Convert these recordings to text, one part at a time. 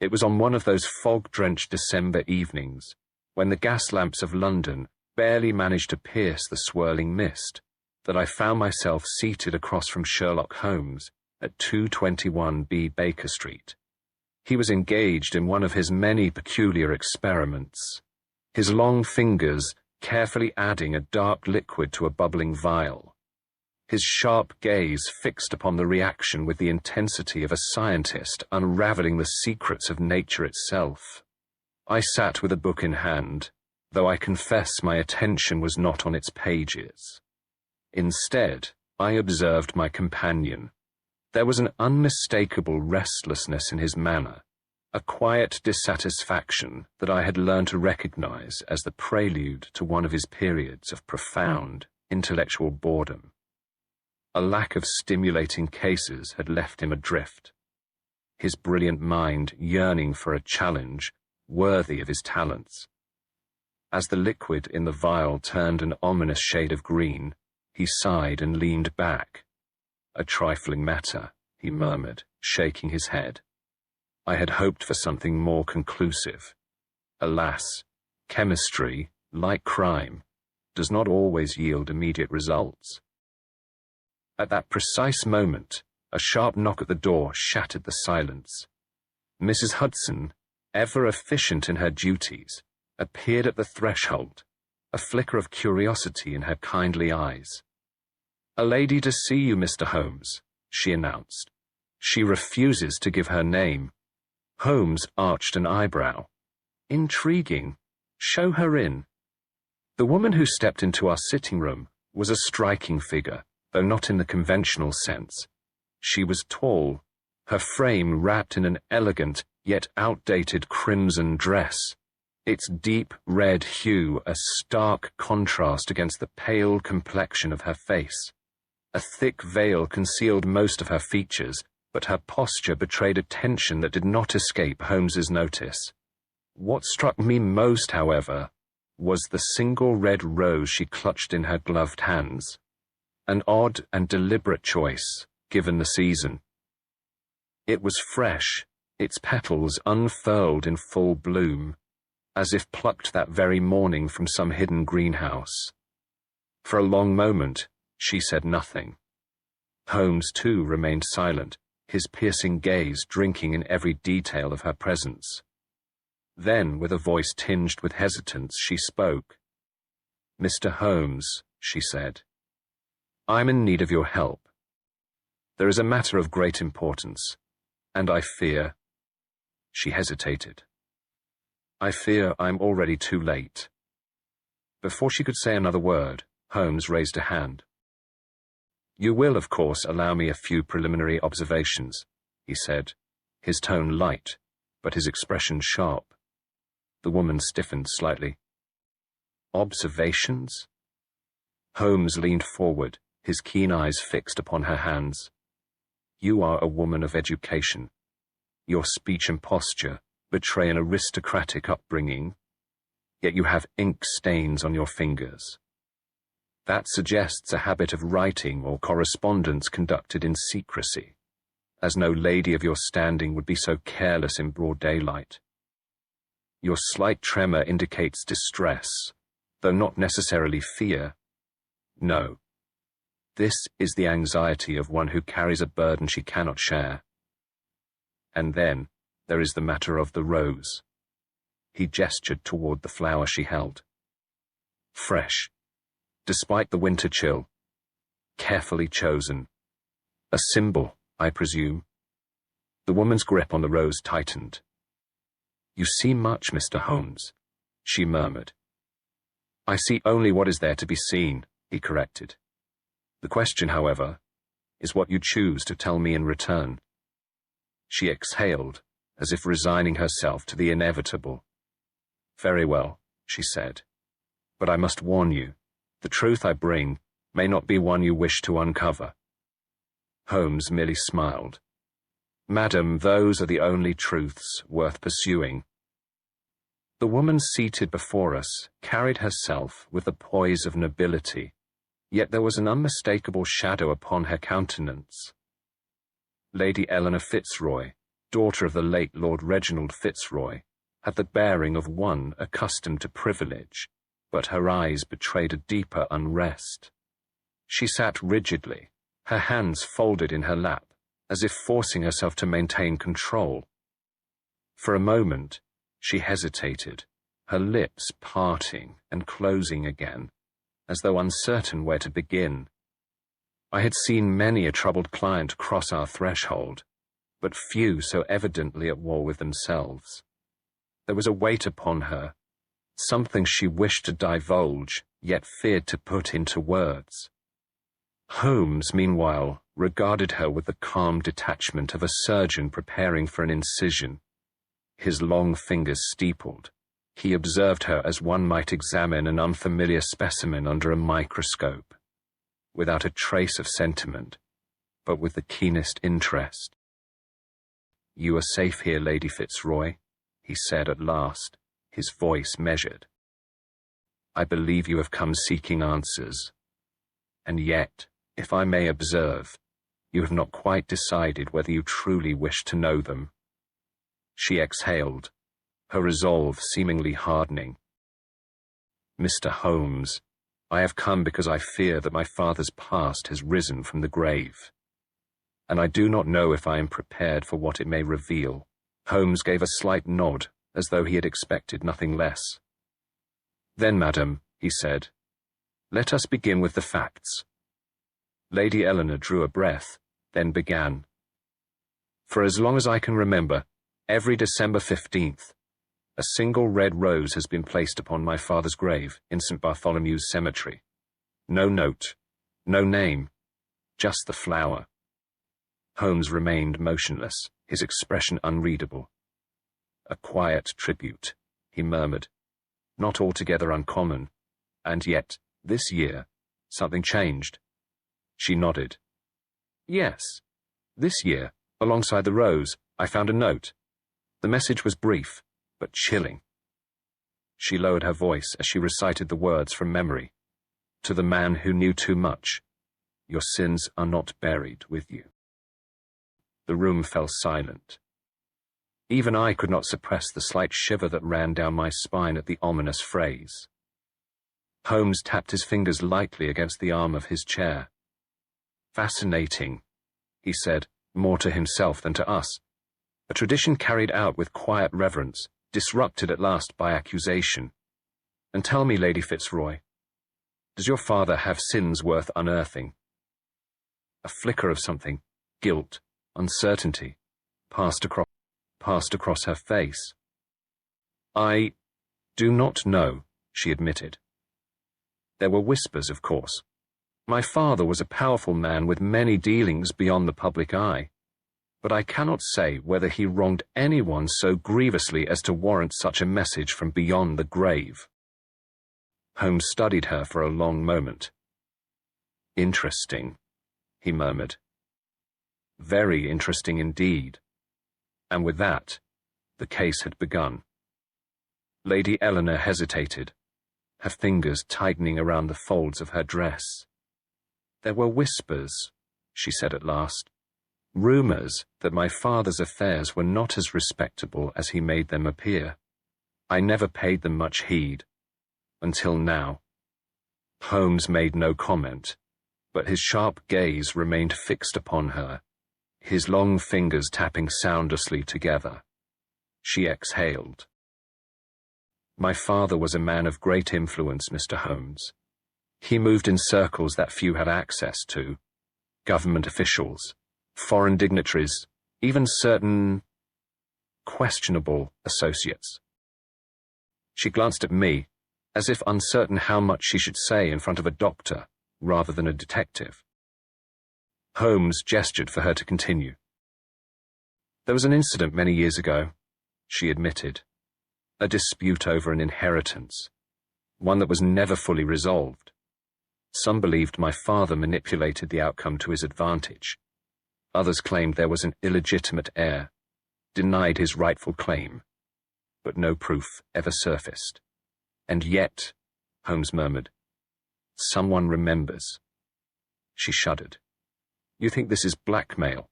It was on one of those fog-drenched December evenings, when the gas lamps of London barely managed to pierce the swirling mist, that I found myself seated across from Sherlock Holmes at 221B Baker Street. He was engaged in one of his many peculiar experiments, his long fingers carefully adding a dark liquid to a bubbling vial, his sharp gaze fixed upon the reaction with the intensity of a scientist unraveling the secrets of nature itself. I sat with a book in hand, though I confess my attention was not on its pages. Instead, I observed my companion. There was an unmistakable restlessness in his manner, a quiet dissatisfaction that I had learned to recognize as the prelude to one of his periods of profound intellectual boredom. A lack of stimulating cases had left him adrift, his brilliant mind yearning for a challenge worthy of his talents. As the liquid in the vial turned an ominous shade of green, he sighed and leaned back. "A trifling matter," he murmured, shaking his head. I had hoped for something more conclusive. Alas, chemistry, like crime, does not always yield immediate results. At that precise moment, a sharp knock at the door shattered the silence. Mrs. Hudson, ever efficient in her duties, appeared at the threshold, a flicker of curiosity in her kindly eyes. "A lady to see you, Mr. Holmes," she announced. "She refuses to give her name." Holmes arched an eyebrow. "Intriguing. Show her in." The woman who stepped into our sitting room was a striking figure, though not in the conventional sense. She was tall, her frame wrapped in an elegant yet outdated crimson dress, its deep red hue a stark contrast against the pale complexion of her face. A thick veil concealed most of her features, but her posture betrayed a tension that did not escape Holmes's notice. What struck me most, however, was the single red rose she clutched in her gloved hands. An odd and deliberate choice, given the season. It was fresh, its petals unfurled in full bloom, as if plucked that very morning from some hidden greenhouse. For a long moment, she said nothing. Holmes, too, remained silent, his piercing gaze drinking in every detail of her presence. Then, with a voice tinged with hesitance, she spoke. "Mr. Holmes," she said, "I'm in need of your help. There is a matter of great importance, and I fear—" She hesitated. "I fear I'm already too late." Before she could say another word, Holmes raised a hand. "You will, of course, allow me a few preliminary observations," he said, his tone light, but his expression sharp. The woman stiffened slightly. "Observations?" Holmes leaned forward, his keen eyes fixed upon her hands. "You are a woman of education. Your speech and posture betray an aristocratic upbringing, yet you have ink stains on your fingers. That suggests a habit of writing or correspondence conducted in secrecy, as no lady of your standing would be so careless in broad daylight. Your slight tremor indicates distress, though not necessarily fear. No. This is the anxiety of one who carries a burden she cannot share. And then there is the matter of the rose." He gestured toward the flower she held. "Fresh, despite the winter chill. Carefully chosen. A symbol, I presume." The woman's grip on the rose tightened. "You see much, Mr. Holmes," she murmured. "I see only what is there to be seen," he corrected. "The question, however, is what you choose to tell me in return." She exhaled, as if resigning herself to the inevitable. "Very well," she said, "but I must warn you, the truth I bring may not be one you wish to uncover." Holmes merely smiled. "Madam, those are the only truths worth pursuing." The woman seated before us carried herself with the poise of nobility, yet there was an unmistakable shadow upon her countenance. Lady Eleanor Fitzroy, daughter of the late Lord Reginald Fitzroy, had the bearing of one accustomed to privilege, but her eyes betrayed a deeper unrest. She sat rigidly, her hands folded in her lap, as if forcing herself to maintain control. For a moment, she hesitated, her lips parting and closing again, as though uncertain where to begin. I had seen many a troubled client cross our threshold, but few so evidently at war with themselves. There was a weight upon her, something she wished to divulge, yet feared to put into words. Holmes, meanwhile, regarded her with the calm detachment of a surgeon preparing for an incision. His long fingers steepled. He observed her as one might examine an unfamiliar specimen under a microscope, without a trace of sentiment, but with the keenest interest. "You are safe here, Lady Fitzroy," he said at last, his voice measured. "I believe you have come seeking answers. And yet, if I may observe, you have not quite decided whether you truly wish to know them." She exhaled, her resolve seemingly hardening. "Mr. Holmes, I have come because I fear that my father's past has risen from the grave, and I do not know if I am prepared for what it may reveal." Holmes gave a slight nod, as though he had expected nothing less. "Then, madam," he said, "let us begin with the facts." Lady Eleanor drew a breath, then began. "For as long as I can remember, every December 15th, a single red rose has been placed upon my father's grave in St. Bartholomew's Cemetery. No note, no name, just the flower." Holmes remained motionless, his expression unreadable. "A quiet tribute," he murmured, "not altogether uncommon. And yet, this year, something changed." She nodded. "Yes, this year, alongside the rose, I found a note. The message was brief, but chilling." She lowered her voice as she recited the words from memory. "To the man who knew too much, your sins are not buried with you." The room fell silent. Even I could not suppress the slight shiver that ran down my spine at the ominous phrase. Holmes tapped his fingers lightly against the arm of his chair. "Fascinating," he said, more to himself than to us. "A tradition carried out with quiet reverence, disrupted at last by accusation. And tell me, Lady Fitzroy, does your father have sins worth unearthing?" A flicker of something, guilt, uncertainty, passed across her face. "I do not know," she admitted. "There were whispers, of course. My father was a powerful man with many dealings beyond the public eye, but I cannot say whether he wronged anyone so grievously as to warrant such a message from beyond the grave." Holmes studied her for a long moment. "Interesting," he murmured. "Very interesting indeed." And with that, the case had begun. Lady Eleanor hesitated, her fingers tightening around the folds of her dress. "There were whispers," she said at last, "rumors that my father's affairs were not as respectable as he made them appear. I never paid them much heed, until now." Holmes made no comment, but his sharp gaze remained fixed upon her, his long fingers tapping soundlessly together. She exhaled. "My father was a man of great influence, Mr. Holmes. He moved in circles that few had access to. Government officials, foreign dignitaries, even certain questionable associates." She glanced at me, as if uncertain how much she should say in front of a doctor rather than a detective. Holmes gestured for her to continue. "There was an incident many years ago," she admitted. "A dispute over an inheritance, one that was never fully resolved. Some believed my father manipulated the outcome to his advantage. Others claimed there was an illegitimate heir, denied his rightful claim, but no proof ever surfaced. And yet," Holmes murmured, "someone remembers." She shuddered. "You think this is blackmail?"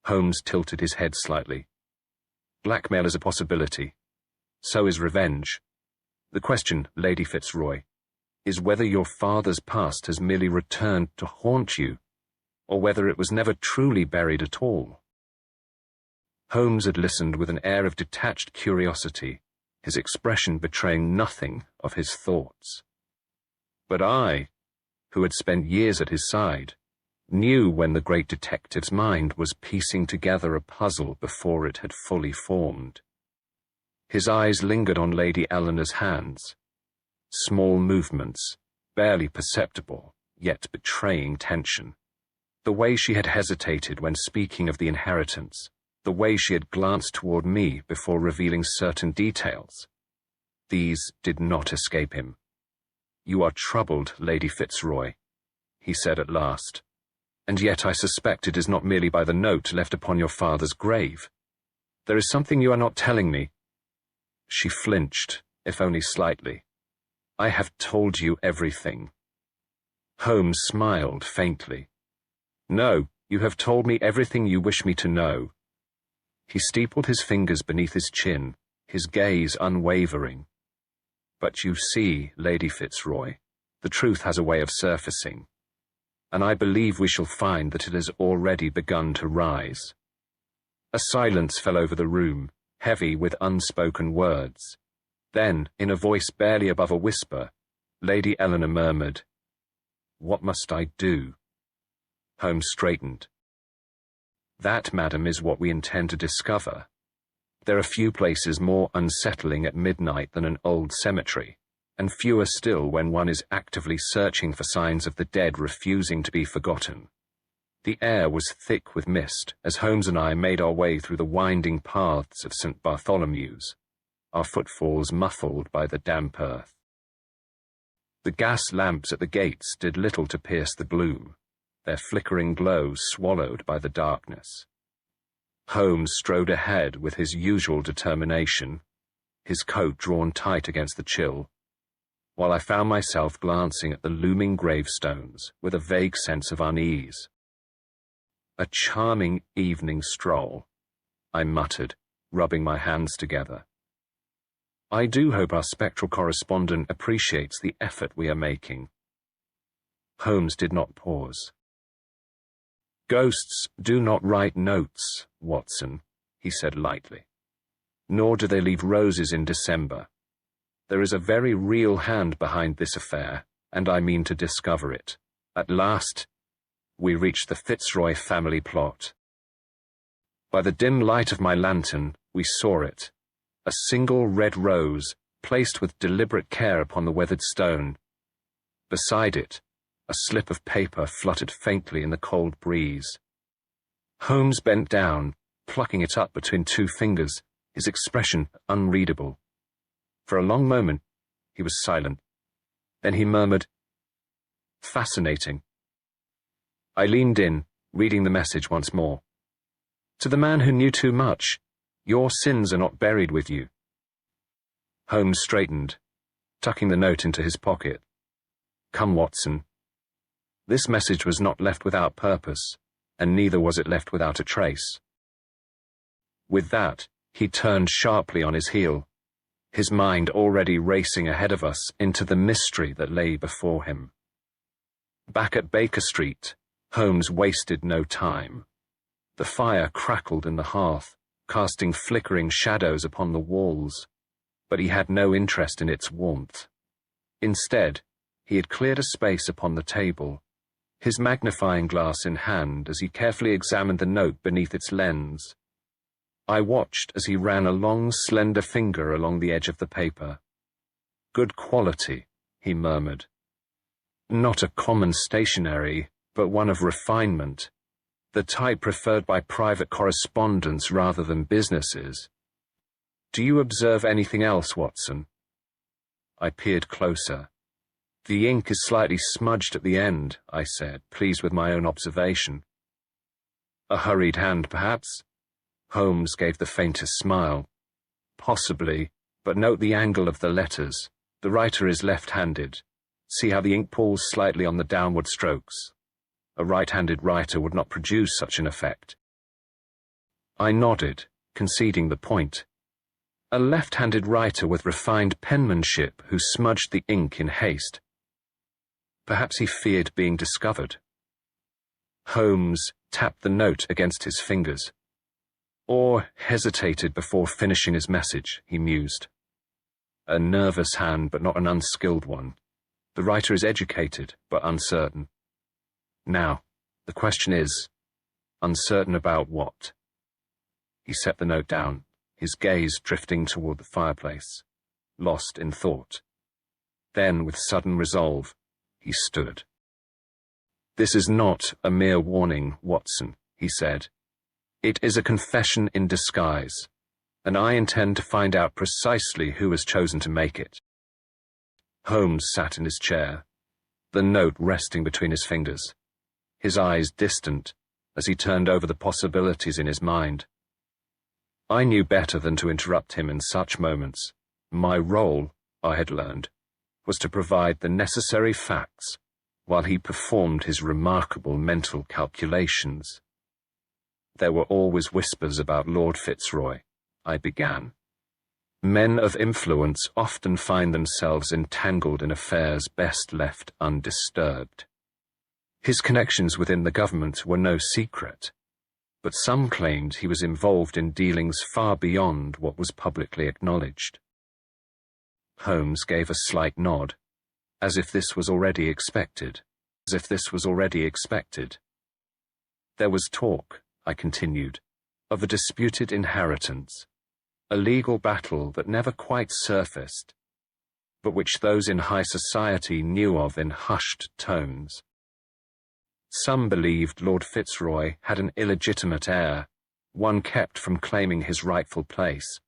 Holmes tilted his head slightly. Blackmail is a possibility. So is revenge. The question, Lady Fitzroy, is whether your father's past has merely returned to haunt you, or whether it was never truly buried at all. Holmes had listened with an air of detached curiosity, his expression betraying nothing of his thoughts. But I, who had spent years at his side, knew when the great detective's mind was piecing together a puzzle before it had fully formed. His eyes lingered on Lady Eleanor's hands. Small movements, barely perceptible, yet betraying tension. The way she had hesitated when speaking of the inheritance, the way she had glanced toward me before revealing certain details. These did not escape him. "You are troubled, Lady Fitzroy," he said at last. "And yet I suspect it is not merely by the note left upon your father's grave. There is something you are not telling me." She flinched, if only slightly. "I have told you everything." Holmes smiled faintly. "No, you have told me everything you wish me to know." He steepled his fingers beneath his chin, his gaze unwavering. "But you see, Lady Fitzroy, the truth has a way of surfacing, and I believe we shall find that it has already begun to rise." A silence fell over the room, heavy with unspoken words. Then, in a voice barely above a whisper, Lady Eleanor murmured, "What must I do?" Holmes straightened. "That, madam, is what we intend to discover. There are few places more unsettling at midnight than an old cemetery, and fewer still when one is actively searching for signs of the dead refusing to be forgotten." The air was thick with mist as Holmes and I made our way through the winding paths of St. Bartholomew's, our footfalls muffled by the damp earth. The gas lamps at the gates did little to pierce the gloom, their flickering glow swallowed by the darkness. Holmes strode ahead with his usual determination, his coat drawn tight against the chill, while I found myself glancing at the looming gravestones with a vague sense of unease. "A charming evening stroll," I muttered, rubbing my hands together. "I do hope our spectral correspondent appreciates the effort we are making." Holmes did not pause. "Ghosts do not write notes, Watson," he said lightly. "Nor do they leave roses in December. There is a very real hand behind this affair, and I mean to discover it. At last, we reached the Fitzroy family plot. By the dim light of my lantern, we saw it, a single red rose placed with deliberate care upon the weathered stone. Beside it, a slip of paper fluttered faintly in the cold breeze. Holmes bent down, plucking it up between two fingers, his expression unreadable. For a long moment, he was silent. Then he murmured, "Fascinating." I leaned in, reading the message once more. "To the man who knew too much, your sins are not buried with you." Holmes straightened, tucking the note into his pocket. "Come, Watson." This message was not left without purpose, and neither was it left without a trace. With that, he turned sharply on his heel, his mind already racing ahead of us into the mystery that lay before him. Back at Baker Street, Holmes wasted no time. The fire crackled in the hearth, casting flickering shadows upon the walls, but he had no interest in its warmth. Instead, he had cleared a space upon the table, his magnifying glass in hand as he carefully examined the note beneath its lens. I watched as he ran a long, slender finger along the edge of the paper. "Good quality," he murmured. "Not a common stationery, but one of refinement, the type preferred by private correspondents rather than businesses. Do you observe anything else, Watson?" I peered closer. "The ink is slightly smudged at the end," I said, pleased with my own observation. "A hurried hand, perhaps?" Holmes gave the faintest smile. "Possibly, but note the angle of the letters. The writer is left-handed. See how the ink pulls slightly on the downward strokes. A right-handed writer would not produce such an effect." I nodded, conceding the point. A left-handed writer with refined penmanship who smudged the ink in haste. Perhaps he feared being discovered. Holmes tapped the note against his fingers. Or hesitated before finishing his message, he mused. A nervous hand, but not an unskilled one. The writer is educated, but uncertain. Now, the question is, uncertain about what? He set the note down, his gaze drifting toward the fireplace, lost in thought. Then, with sudden resolve, he stood. "This is not a mere warning, Watson," he said. "It is a confession in disguise, and I intend to find out precisely who has chosen to make it." Holmes sat in his chair, the note resting between his fingers, his eyes distant as he turned over the possibilities in his mind. I knew better than to interrupt him in such moments. My role, I had learned, was to provide the necessary facts while he performed his remarkable mental calculations. There were always whispers about Lord Fitzroy, I began. Men of influence often find themselves entangled in affairs best left undisturbed. His connections within the government were no secret, but some claimed he was involved in dealings far beyond what was publicly acknowledged. Holmes gave a slight nod, as if this was already expected. There was talk, I continued, of a disputed inheritance, a legal battle that never quite surfaced, but which those in high society knew of in hushed tones. Some believed Lord Fitzroy had an illegitimate heir, one kept from claiming his rightful place.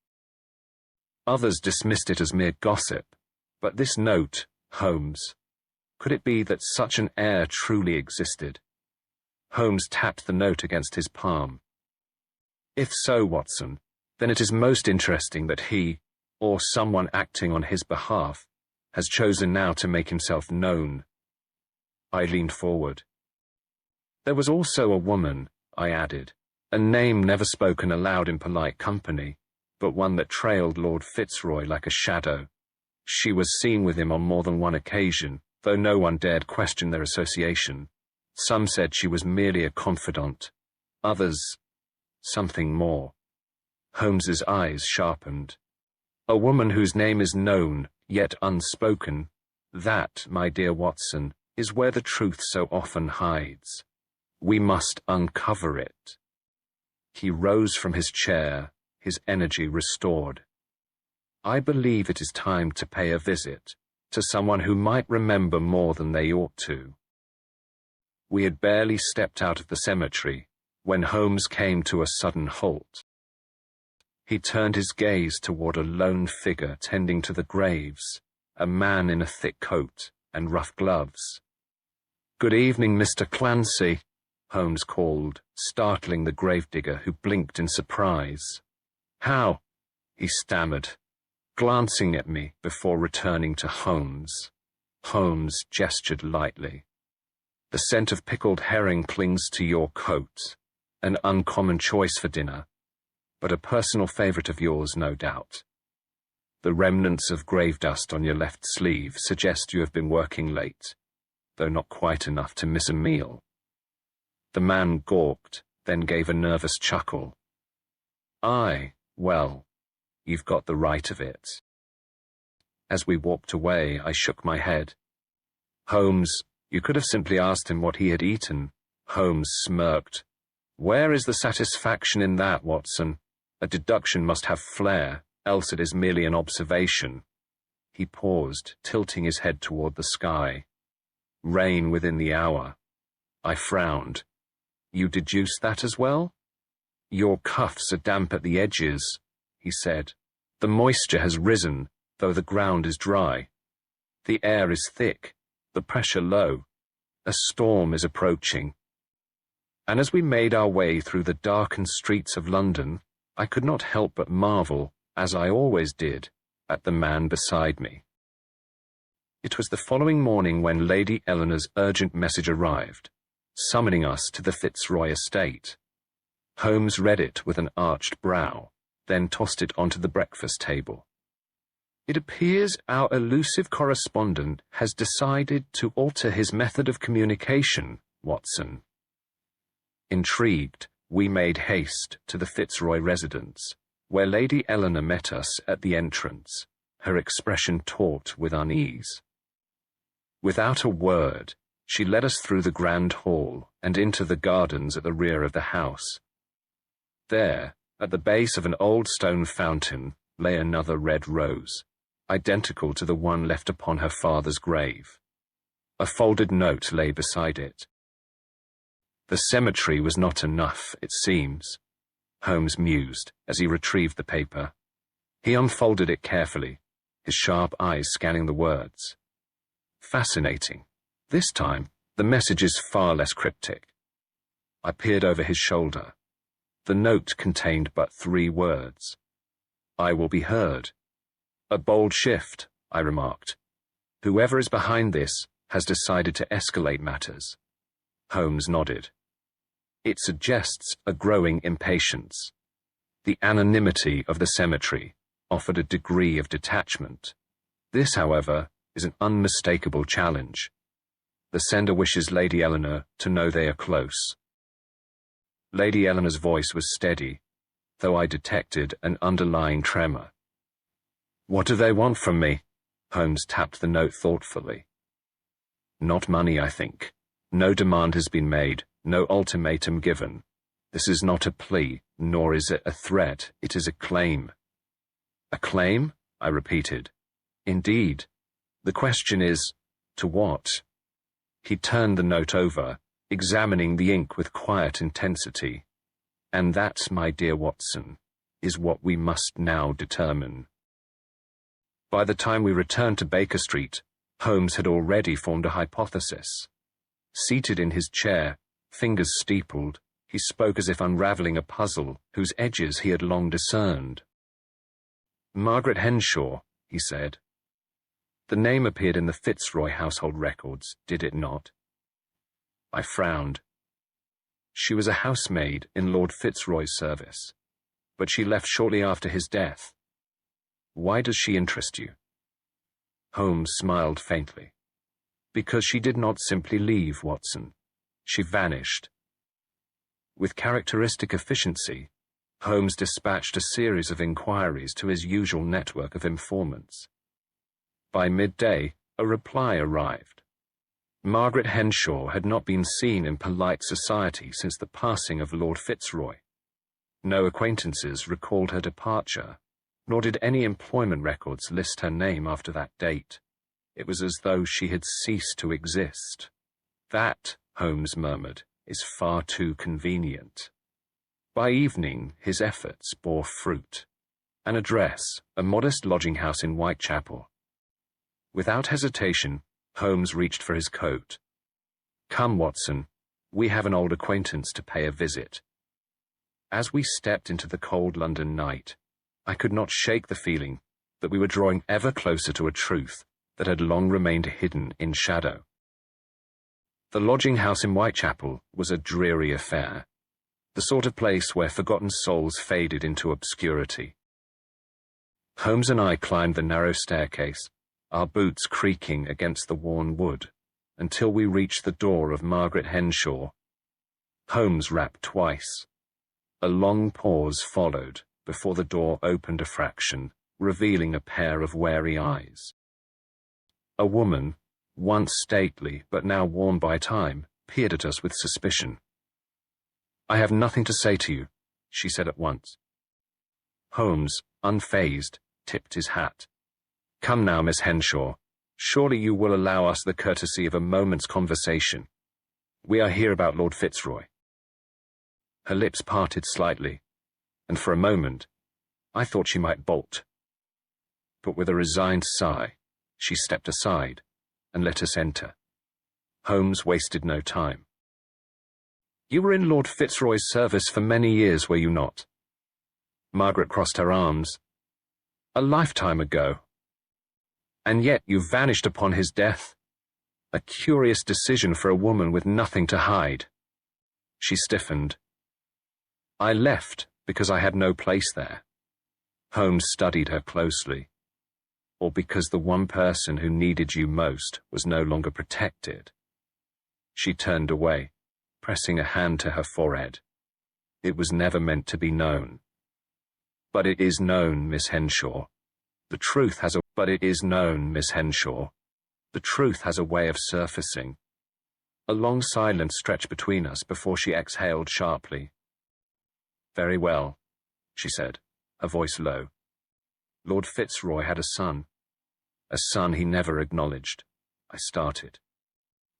Others dismissed it as mere gossip, but this note, Holmes, could it be that such an heir truly existed? Holmes tapped the note against his palm. If so, Watson, then it is most interesting that he, or someone acting on his behalf, has chosen now to make himself known. I leaned forward. There was also a woman, I added, a name never spoken aloud in polite company, but one that trailed Lord Fitzroy like a shadow. She was seen with him on more than one occasion, though no one dared question their association. Some said she was merely a confidant, others, something more. Holmes's eyes sharpened. A woman whose name is known, yet unspoken, that, my dear Watson, is where the truth so often hides. We must uncover it. He rose from his chair, his energy restored. I believe it is time to pay a visit to someone who might remember more than they ought to. We had barely stepped out of the cemetery when Holmes came to a sudden halt. He turned his gaze toward a lone figure tending to the graves, a man in a thick coat and rough gloves. "Good evening, Mr. Clancy," Holmes called, startling the gravedigger, who blinked in surprise. "How?" he stammered, glancing at me before returning to Holmes. Holmes gestured lightly. "The scent of pickled herring clings to your coat, an uncommon choice for dinner, but a personal favorite of yours, no doubt. The remnants of grave dust on your left sleeve suggest you have been working late, though not quite enough to miss a meal." The man gawked, then gave a nervous chuckle. "Aye, well, you've got the right of it." As we walked away, I shook my head. "Holmes, you could have simply asked him what he had eaten." Holmes smirked. "Where is the satisfaction in that, Watson? A deduction must have flair, else it is merely an observation." He paused, tilting his head toward the sky. "Rain within the hour." I frowned. "You deduce that as well?" "Your cuffs are damp at the edges," he said. "The moisture has risen, though the ground is dry. The air is thick, the pressure low. A storm is approaching." And as we made our way through the darkened streets of London, I could not help but marvel, as I always did, at the man beside me. It was the following morning when Lady Eleanor's urgent message arrived, summoning us to the Fitzroy estate. Holmes read it with an arched brow. then tossed it onto the breakfast table. "It appears our elusive correspondent has decided to alter his method of communication, Watson." Intrigued, we made haste to the Fitzroy residence, where Lady Eleanor met us at the entrance, her expression taut with unease. Without a word, she led us through the grand hall and into the gardens at the rear of the house. There, at the base of an old stone fountain, lay another red rose, identical to the one left upon her father's grave. A folded note lay beside it. "The cemetery was not enough, it seems," Holmes mused as he retrieved the paper. He unfolded it carefully, his sharp eyes scanning the words. Fascinating. This time, the message is far less cryptic. I peered over his shoulder. The note contained but 3 words. "I will be heard." "A bold shift," I remarked. "Whoever is behind this has decided to escalate matters." Holmes nodded. "It suggests a growing impatience." The anonymity of the cemetery offered a degree of detachment. This, however, is an unmistakable challenge. The sender wishes Lady Eleanor to know they are close. Lady Eleanor's voice was steady, though I detected an underlying tremor. "What do they want from me?" Holmes tapped the note thoughtfully. "Not money, I think. No demand has been made, no ultimatum given. This is not a plea, nor is it a threat, it is a claim." "A claim?" I repeated. "Indeed. The question is, to what?" He turned the note over, examining the ink with quiet intensity. "And that, my dear Watson, is what we must now determine." By the time we returned to Baker Street, Holmes had already formed a hypothesis. Seated in his chair, fingers steepled, he spoke as if unraveling a puzzle whose edges he had long discerned. "Margaret Henshaw," he said. The name appeared in the Fitzroy household records, did it not? I frowned. She was a housemaid in Lord Fitzroy's service, but she left shortly after his death. Why does she interest you? Holmes smiled faintly. Because she did not simply leave, Watson. She vanished. With characteristic efficiency, Holmes dispatched a series of inquiries to his usual network of informants. By midday, a reply arrived. Margaret Henshaw had not been seen in polite society since the passing of Lord Fitzroy. No acquaintances recalled her departure, nor did any employment records list her name after that date. It was as though she had ceased to exist. "That," Holmes murmured, "is far too convenient." By evening, his efforts bore fruit. An address, a modest lodging house in Whitechapel. Without hesitation, Holmes reached for his coat. "Come, Watson, we have an old acquaintance to pay a visit." As we stepped into the cold London night, I could not shake the feeling that we were drawing ever closer to a truth that had long remained hidden in shadow. The lodging house in Whitechapel was a dreary affair, the sort of place where forgotten souls faded into obscurity. Holmes and I climbed the narrow staircase, our boots creaking against the worn wood, until we reached the door of Margaret Henshaw. Holmes rapped twice. A long pause followed before the door opened a fraction, revealing a pair of wary eyes. A woman, once stately but now worn by time, peered at us with suspicion. "I have nothing to say to you," she said at once. Holmes, unfazed, tipped his hat. "Come now, Miss Henshaw. Surely you will allow us the courtesy of a moment's conversation. We are here about Lord Fitzroy." Her lips parted slightly, and for a moment, I thought she might bolt. But with a resigned sigh, she stepped aside and let us enter. Holmes wasted no time. "You were in Lord Fitzroy's service for many years, were you not?" Margaret crossed her arms. "A lifetime ago. And yet you vanished upon his death. A curious decision for a woman with nothing to hide." She stiffened. "I left because I had no place there. Holmes studied her closely. Or because the one person who needed you most was no longer protected. She turned away, pressing a hand to her forehead. It was never meant to be known. But it is known, Miss Henshaw. The truth has a way of surfacing. A long silence stretched between us before she exhaled sharply. Very well, she said, her voice low. Lord Fitzroy had a son he never acknowledged. I started.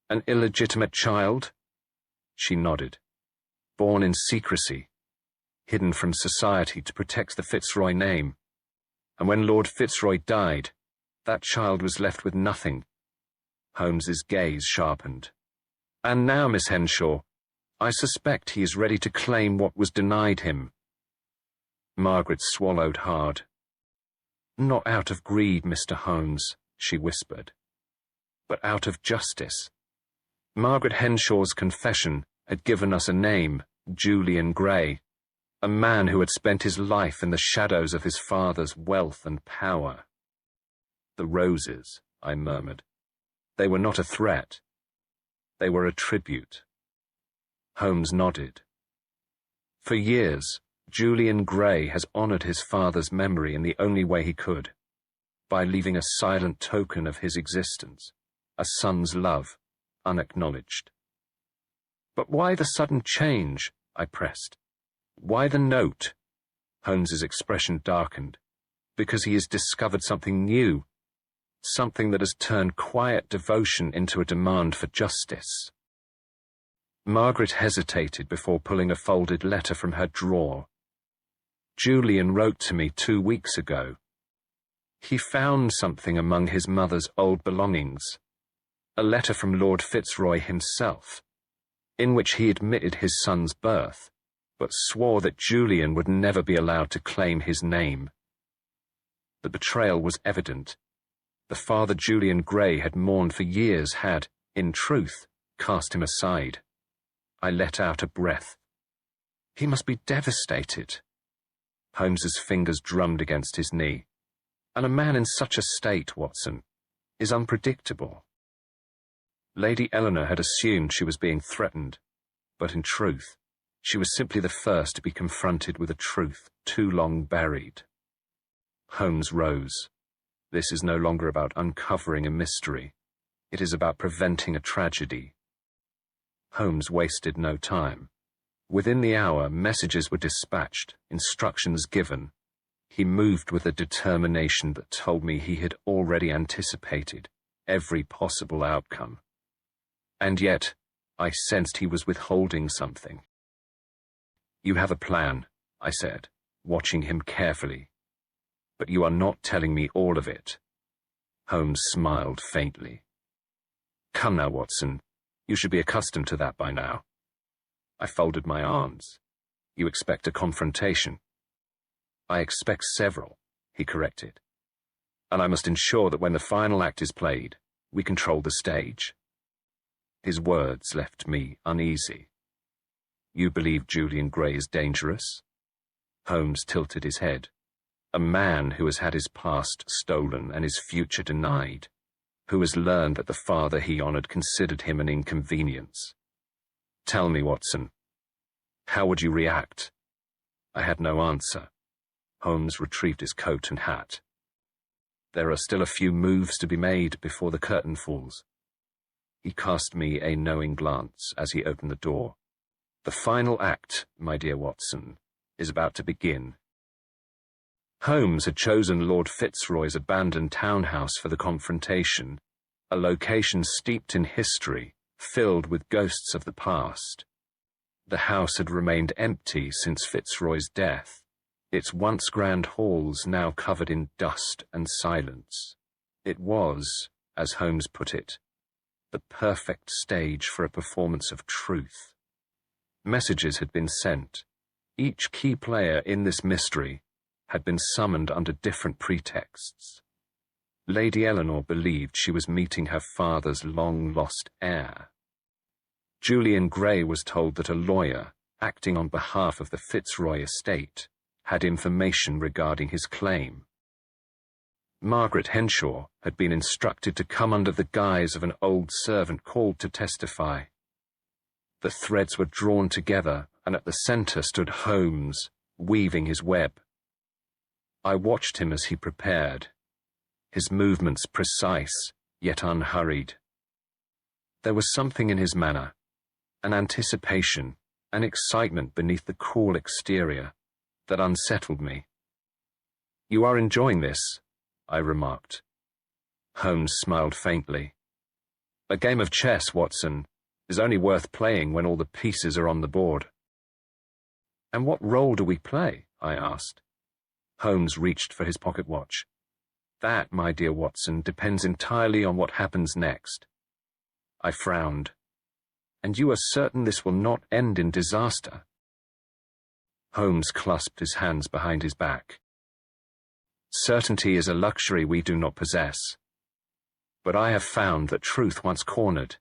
An illegitimate child? She nodded. Born in secrecy, hidden from society to protect the Fitzroy name. And when Lord Fitzroy died, that child was left with nothing. Holmes's gaze sharpened. And now, Miss Henshaw, I suspect he is ready to claim what was denied him. Margaret swallowed hard. Not out of greed, Mr. Holmes, she whispered, but out of justice. Margaret Henshaw's confession had given us a name, Julian Gray, a man who had spent his life in the shadows of his father's wealth and power. The roses, I murmured. They were not a threat. They were a tribute. Holmes nodded. For years, Julian Gray has honored his father's memory in the only way he could, by leaving a silent token of his existence, a son's love, unacknowledged. But why the sudden change? I pressed. Why the note? Holmes's expression darkened. Because he has discovered something new, something that has turned quiet devotion into a demand for justice. Margaret hesitated before pulling a folded letter from her drawer. Julian wrote to me 2 weeks ago. He found something among his mother's old belongings, a letter from Lord Fitzroy himself, in which he admitted his son's birth, but swore that Julian would never be allowed to claim his name. The betrayal was evident. The father Julian Gray had mourned for years had, in truth, cast him aside. I let out a breath. He must be devastated. Holmes's fingers drummed against his knee. And a man in such a state, Watson, is unpredictable. Lady Eleanor had assumed she was being threatened, but in truth, she was simply the first to be confronted with a truth too long buried. Holmes rose. This is no longer about uncovering a mystery. It is about preventing a tragedy. Holmes wasted no time. Within the hour, messages were dispatched, instructions given. He moved with a determination that told me he had already anticipated every possible outcome. And yet, I sensed he was withholding something. You have a plan, I said, watching him carefully. But you are not telling me all of it. Holmes smiled faintly. Come now, Watson. You should be accustomed to that by now. I folded my arms. You expect a confrontation. I expect several, he corrected. And I must ensure that when the final act is played, we control the stage. His words left me uneasy. You believe Julian Gray is dangerous? Holmes tilted his head. A man who has had his past stolen and his future denied, who has learned that the father he honored considered him an inconvenience. Tell me, Watson, how would you react? I had no answer. Holmes retrieved his coat and hat. There are still a few moves to be made before the curtain falls. He cast me a knowing glance as he opened the door. The final act, my dear Watson, is about to begin. Holmes had chosen Lord Fitzroy's abandoned townhouse for the confrontation, a location steeped in history, filled with ghosts of the past. The house had remained empty since Fitzroy's death, its once grand halls now covered in dust and silence. It was, as Holmes put it, the perfect stage for a performance of truth. Messages had been sent. Each key player in this mystery had been summoned under different pretexts. Lady Eleanor believed she was meeting her father's long-lost heir. Julian Gray was told that a lawyer, acting on behalf of the Fitzroy estate, had information regarding his claim. Margaret Henshaw had been instructed to come under the guise of an old servant called to testify. The threads were drawn together, and at the centre stood Holmes, weaving his web. I watched him as he prepared, his movements precise, yet unhurried. There was something in his manner, an anticipation, an excitement beneath the cool exterior, that unsettled me. "You are enjoying this?" I remarked. Holmes smiled faintly. "A game of chess, Watson, is only worth playing when all the pieces are on the board." "And what role do we play?" I asked. Holmes reached for his pocket watch. "That, my dear Watson, depends entirely on what happens next." I frowned. "And you are certain this will not end in disaster?" Holmes clasped his hands behind his back. "Certainty is a luxury we do not possess. But I have found that truth, once cornered,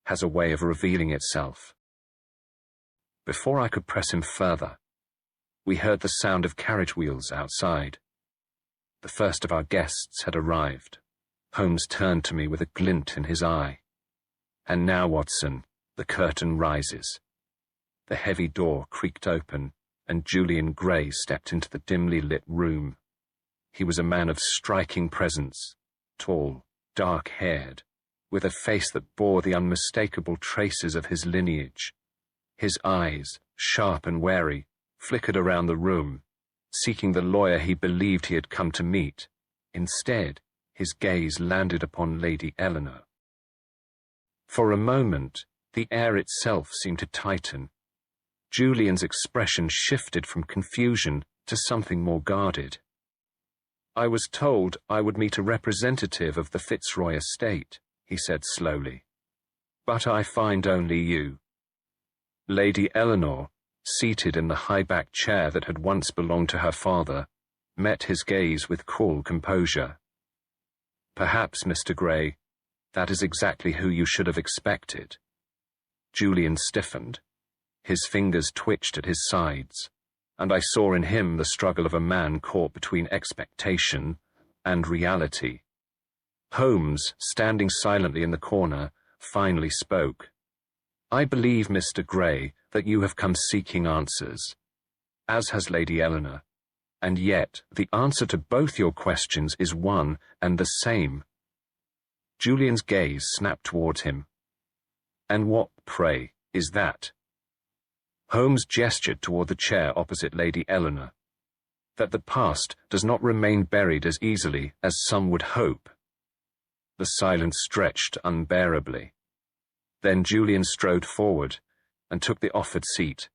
has a way of revealing itself." Before I could press him further, we heard the sound of carriage wheels outside. The first of our guests had arrived. Holmes turned to me with a glint in his eye. "And now, Watson, the curtain rises." The heavy door creaked open, and Julian Gray stepped into the dimly lit room. He was a man of striking presence, tall, dark-haired, with a face that bore the unmistakable traces of his lineage. His eyes, sharp and wary, flickered around the room, seeking the lawyer he believed he had come to meet. Instead, his gaze landed upon Lady Eleanor. For a moment, the air itself seemed to tighten. Julian's expression shifted from confusion to something more guarded. "I was told I would meet a representative of the Fitzroy estate," he said slowly. "But I find only you." Lady Eleanor, seated in the high-backed chair that had once belonged to her father, met his gaze with cool composure. "Perhaps, Mr. Gray, that is exactly who you should have expected." Julian stiffened. His fingers twitched at his sides, and I saw in him the struggle of a man caught between expectation and reality. Holmes, standing silently in the corner, finally spoke. "I believe, Mr. Gray, that you have come seeking answers, as has Lady Eleanor, and yet the answer to both your questions is one and the same." Julian's gaze snapped towards him. "And what, pray, is that?" Holmes gestured toward the chair opposite Lady Eleanor. "That the past does not remain buried as easily as some would hope." The silence stretched unbearably. Then Julian strode forward and took the offered seat.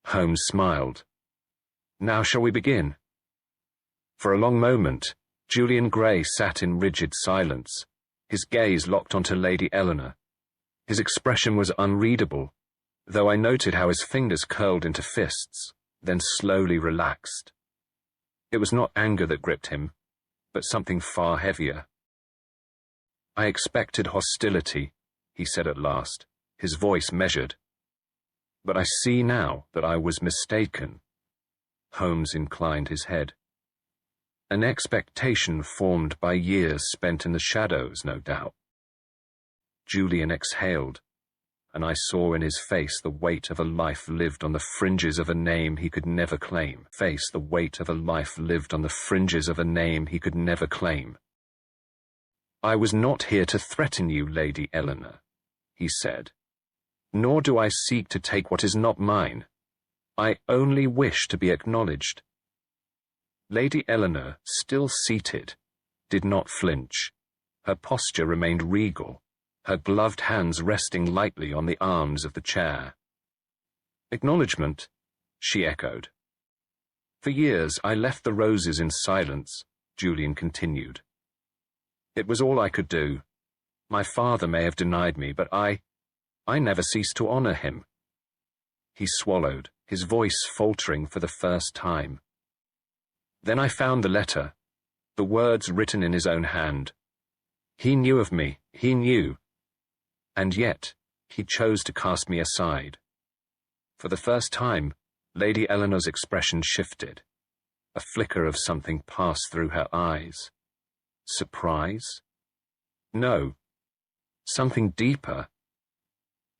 Holmes smiled. "Now shall we begin?" For a long moment, Julian Gray sat in rigid silence, his gaze locked onto Lady Eleanor. His expression was unreadable, though I noted how his fingers curled into fists, then slowly relaxed. It was not anger that gripped him, but something far heavier. "I expected hostility," he said at last, his voice measured. "But I see now that I was mistaken." Holmes inclined his head. "An expectation formed by years spent in the shadows, no doubt." Julian exhaled, and I saw in his face the weight of a life lived on the fringes of a name he could never claim. The weight of a life lived on the fringes of a name he could never claim. "I was not here to threaten you, Lady Eleanor," he said. "Nor do I seek to take what is not mine. I only wish to be acknowledged." Lady Eleanor, still seated, did not flinch. Her posture remained regal, her gloved hands resting lightly on the arms of the chair. "Acknowledgement," she echoed. "For years I left the roses in silence," Julian continued. "It was all I could do. My father may have denied me, but I never ceased to honor him." He swallowed, his voice faltering for the first time. "Then I found the letter, the words written in his own hand. He knew of me, he knew. And yet, he chose to cast me aside. For the first time, Lady Eleanor's expression shifted. A flicker of something passed through her eyes. Surprise? No. Something deeper.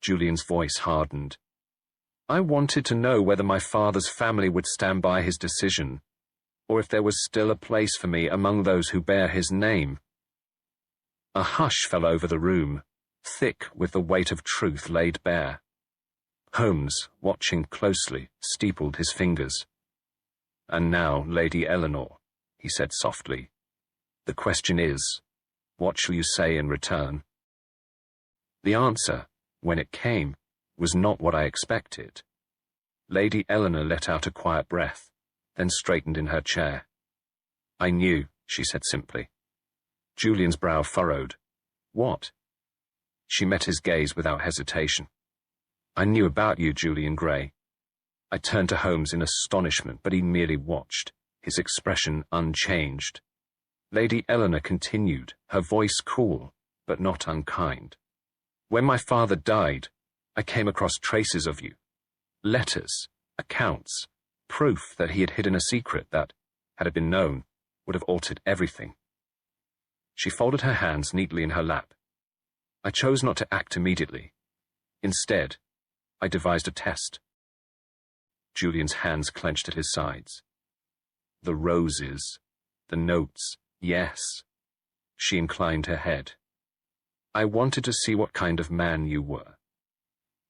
Julian's voice hardened. I wanted to know whether my father's family would stand by his decision, or if there was still a place for me among those who bear his name. A hush fell over the room, thick with the weight of truth laid bare. Holmes, watching closely, steepled his fingers. And now, Lady Eleanor, he said softly, the question is, what shall you say in return? The answer, when it came, was not what I expected. Lady Eleanor let out a quiet breath, then straightened in her chair. I knew, she said simply. Julian's brow furrowed. What? She met his gaze without hesitation. I knew about you, Julian Gray. I turned to Holmes in astonishment, but he merely watched, his expression unchanged. Lady Eleanor continued, her voice cool, but not unkind. When my father died, I came across traces of you. Letters, accounts, proof that he had hidden a secret that, had it been known, would have altered everything. She folded her hands neatly in her lap. I chose not to act immediately. Instead, I devised a test. Julian's hands clenched at his sides. The roses, the notes, yes. She inclined her head. I wanted to see what kind of man you were.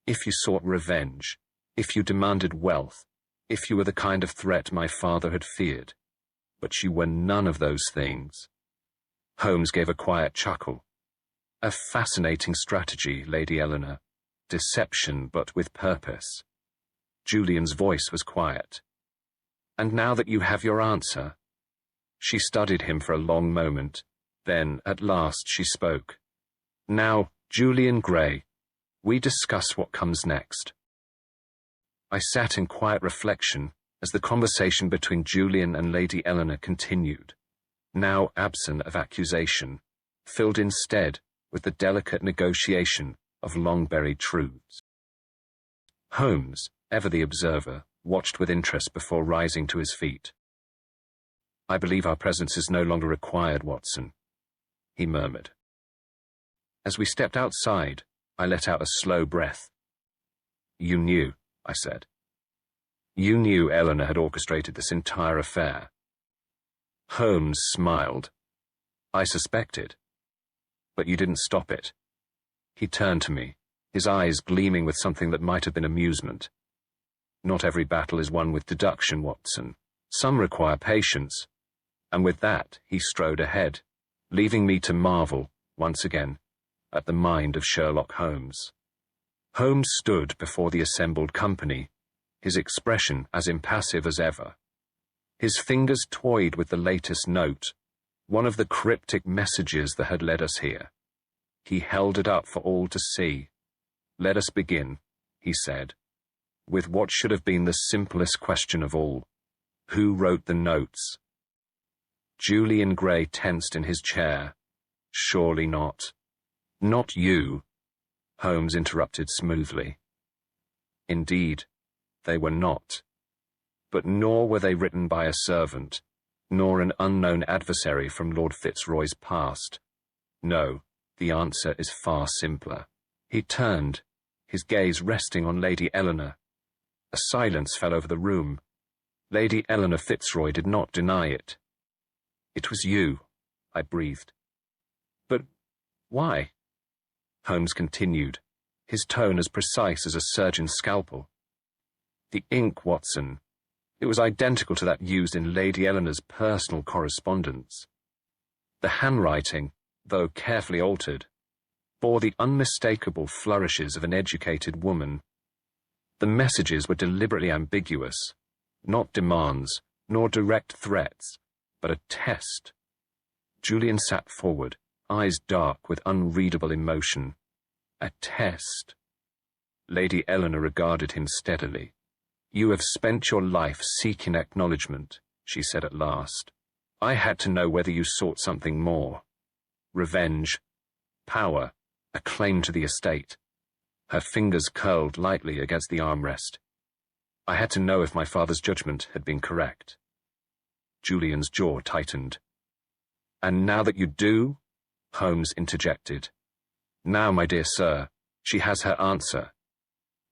If you sought revenge, if you demanded wealth, if you were the kind of threat my father had feared. But you were none of those things. Holmes gave a quiet chuckle. A fascinating strategy, Lady Eleanor. Deception, but with purpose. Julian's voice was quiet. And now that you have your answer? She studied him for a long moment. Then, at last, she spoke. Now, Julian Gray, we discuss what comes next. I sat in quiet reflection as the conversation between Julian and Lady Eleanor continued, now absent of accusation, filled instead with the delicate negotiation of long-buried truths. Holmes, ever the observer, watched with interest before rising to his feet. I believe our presence is no longer required, Watson, he murmured. As we stepped outside, I let out a slow breath. You knew, I said. You knew Eleanor had orchestrated this entire affair. Holmes smiled. I suspected. But you didn't stop it. He turned to me, his eyes gleaming with something that might have been amusement. Not every battle is won with deduction, Watson. Some require patience. And with that, he strode ahead, leaving me to marvel, once again, at the mind of Sherlock Holmes. Holmes stood before the assembled company, his expression as impassive as ever. His fingers toyed with the latest note, one of the cryptic messages that had led us here. He held it up for all to see. Let us begin, he said, with what should have been the simplest question of all. Who wrote the notes? Julian Gray tensed in his chair. Surely not. Not you, Holmes interrupted smoothly. Indeed, they were not. But nor were they written by a servant, nor an unknown adversary from Lord Fitzroy's past. No, the answer is far simpler. He turned, his gaze resting on Lady Eleanor. A silence fell over the room. Lady Eleanor Fitzroy did not deny it. It was you, I breathed. But why? Holmes continued, his tone as precise as a surgeon's scalpel. The ink, Watson. It was identical to that used in Lady Eleanor's personal correspondence. The handwriting, though carefully altered, bore the unmistakable flourishes of an educated woman. The messages were deliberately ambiguous, not demands, nor direct threats, but a test. Julian sat forward, eyes dark with unreadable emotion. A test. Lady Eleanor regarded him steadily. You have spent your life seeking acknowledgement, she said at last. I had to know whether you sought something more. Revenge, power, a claim to the estate. Her fingers curled lightly against the armrest. I had to know if my father's judgment had been correct. Julian's jaw tightened. "And now that you do?" Holmes interjected. "Now, my dear sir, she has her answer."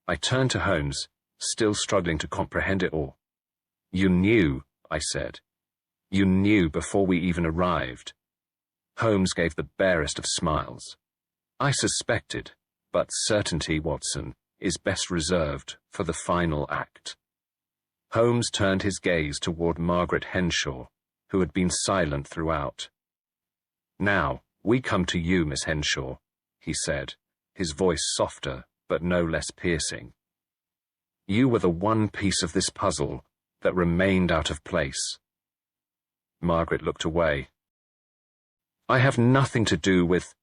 I turned to Holmes, still struggling to comprehend it all. "You knew," I said. "You knew before we even arrived." Holmes gave the barest of smiles. "I suspected, but certainty, Watson, is best reserved for the final act." Holmes turned his gaze toward Margaret Henshaw, who had been silent throughout. "Now, we come to you, Miss Henshaw," he said, his voice softer but no less piercing. "You were the one piece of this puzzle that remained out of place." Margaret looked away. "I have nothing to do with—"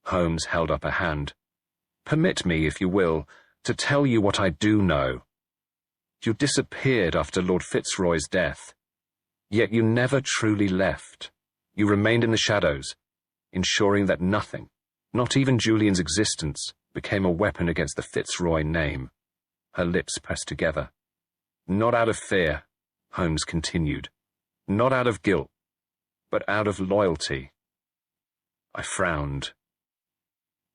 Holmes held up a hand. "Permit me, if you will, to tell you what I do know. You disappeared after Lord Fitzroy's death. Yet you never truly left. You remained in the shadows, ensuring that nothing, not even Julian's existence, became a weapon against the Fitzroy name." Her lips pressed together. "Not out of fear," Holmes continued. "Not out of guilt, but out of loyalty." I frowned.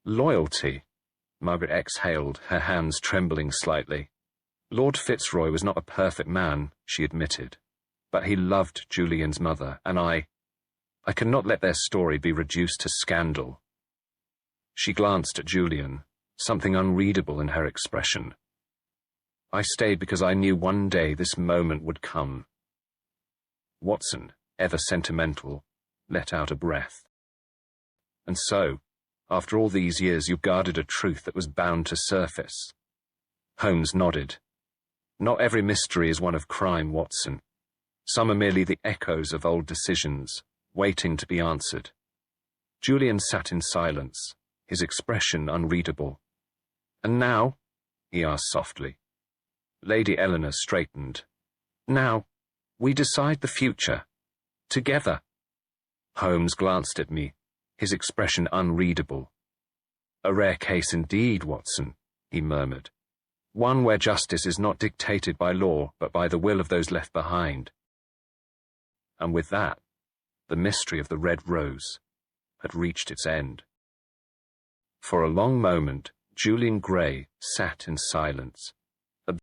"Loyalty?" Margaret exhaled, her hands trembling slightly. "Lord Fitzroy was not a perfect man," she admitted, "but he loved Julian's mother, and I could not let their story be reduced to scandal." She glanced at Julian, something unreadable in her expression. "I stayed because I knew one day this moment would come." Watson, ever sentimental, let out a breath. "And so, after all these years, you guarded a truth that was bound to surface." Holmes nodded. "Not every mystery is one of crime, Watson. Some are merely the echoes of old decisions, waiting to be answered." Julian sat in silence, his expression unreadable. "And now?" he asked softly. Lady Eleanor straightened. "Now, we decide the future. Together." Holmes glanced at me, his expression unreadable. "A rare case indeed, Watson," he murmured. "One where justice is not dictated by law, but by the will of those left behind." And with that, the mystery of the Red Rose had reached its end. For a long moment, Julian Gray sat in silence,